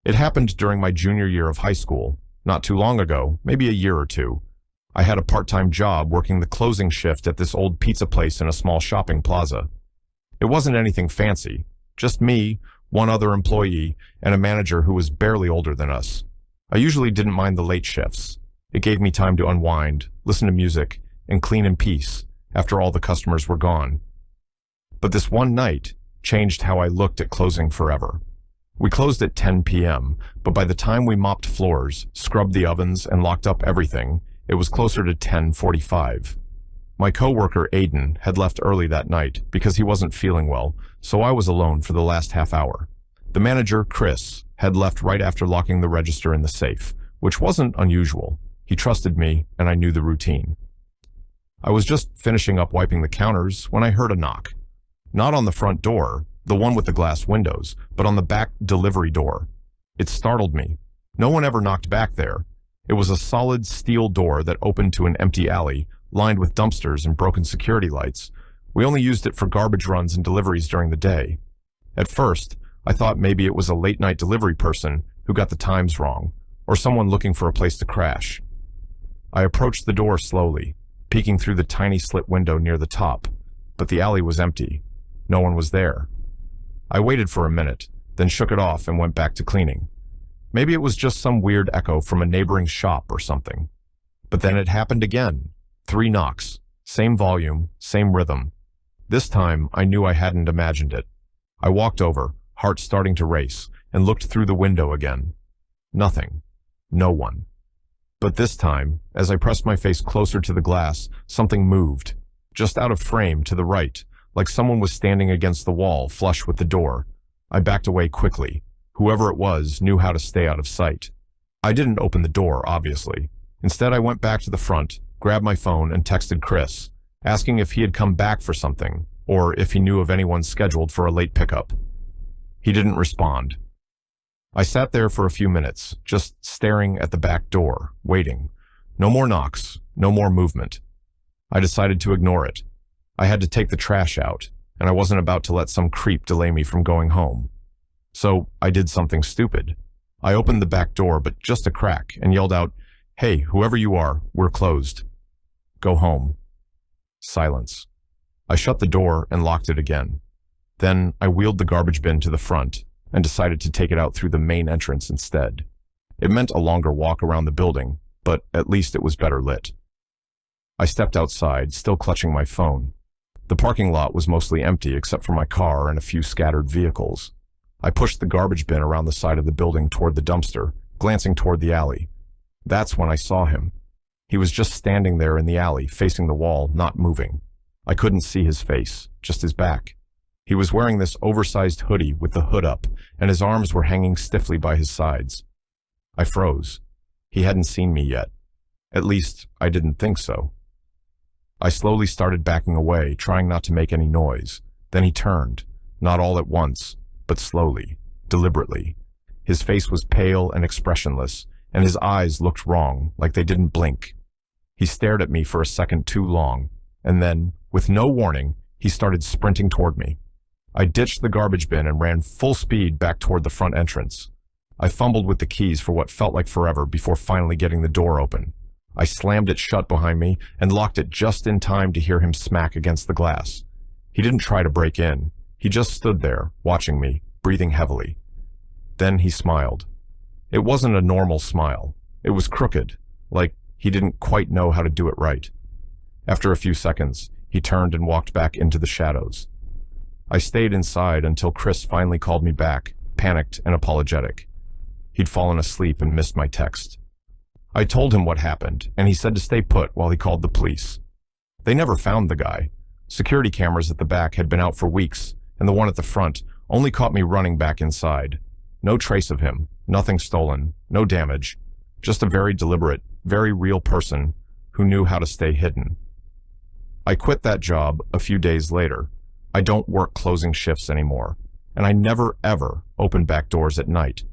It happened during my junior year of high school, not too long ago, maybe a year or two. I had a part-time job working the closing shift at this old pizza place in a small shopping plaza. It wasn't anything fancy, just me, one other employee, and a manager who was barely older than us. I usually didn't mind the late shifts. It gave me time to unwind, listen to music, and clean in peace after all the customers were gone. But this one night changed how I looked at closing forever. We closed at 10 p.m., but by the time we mopped floors, scrubbed the ovens, and locked up everything, it was closer to 10:45. My coworker Aiden had left early that night because he wasn't feeling well, so I was alone for the last half hour. The manager, Chris, had left right after locking the register in the safe, which wasn't unusual. He trusted me, and I knew the routine. I was just finishing up wiping the counters when I heard a knock. Not on the front door, the one with the glass windows, but on the back delivery door. It startled me. No one ever knocked back there. It was a solid steel door that opened to an empty alley, lined with dumpsters and broken security lights. We only used it for garbage runs and deliveries during the day. At first, I thought maybe it was a late-night delivery person who got the times wrong, or someone looking for a place to crash. I approached the door slowly, peeking through the tiny slit window near the top, but the alley was empty. No one was there. I waited for a minute, then shook it off and went back to cleaning. Maybe it was just some weird echo from a neighboring shop or something. But then it happened again. 3 knocks. Same volume, same rhythm. This time, I knew I hadn't imagined it. I walked over, heart starting to race, and looked through the window again. Nothing. No one. But this time, as I pressed my face closer to the glass, something moved, just out of frame to the right, like someone was standing against the wall, flush with the door. I backed away quickly. Whoever it was knew how to stay out of sight. I didn't open the door, obviously. Instead, I went back to the front, grabbed my phone, and texted Chris, asking if he had come back for something, or if he knew of anyone scheduled for a late pickup. He didn't respond. I sat there for a few minutes, just staring at the back door, waiting. No more knocks, no more movement. I decided to ignore it. I had to take the trash out, and I wasn't about to let some creep delay me from going home. So I did something stupid. I opened the back door, but just a crack, and yelled out, "Hey, whoever you are, we're closed. Go home." Silence. I shut the door and locked it again. Then I wheeled the garbage bin to the front and decided to take it out through the main entrance instead. It meant a longer walk around the building, but at least it was better lit. I stepped outside, still clutching my phone. The parking lot was mostly empty except for my car and a few scattered vehicles. I pushed the garbage bin around the side of the building toward the dumpster, glancing toward the alley. That's when I saw him. He was just standing there in the alley, facing the wall, not moving. I couldn't see his face, just his back. He was wearing this oversized hoodie with the hood up, and his arms were hanging stiffly by his sides. I froze. He hadn't seen me yet. At least, I didn't think so. I slowly started backing away, trying not to make any noise. Then he turned, not all at once, but slowly, deliberately. His face was pale and expressionless, and his eyes looked wrong, like they didn't blink. He stared at me for a second too long, and then, with no warning, he started sprinting toward me. I ditched the garbage bin and ran full speed back toward the front entrance. I fumbled with the keys for what felt like forever before finally getting the door open. I slammed it shut behind me and locked it just in time to hear him smack against the glass. He didn't try to break in. He just stood there, watching me, breathing heavily. Then he smiled. It wasn't a normal smile. It was crooked, like he didn't quite know how to do it right. After a few seconds, he turned and walked back into the shadows. I stayed inside until Chris finally called me back, panicked and apologetic. He'd fallen asleep and missed my text. I told him what happened, and he said to stay put while he called the police. They never found the guy. Security cameras at the back had been out for weeks, and the one at the front only caught me running back inside. No trace of him, nothing stolen, no damage, just a very deliberate, very real person who knew how to stay hidden. I quit that job a few days later. I don't work closing shifts anymore, and I never ever open back doors at night.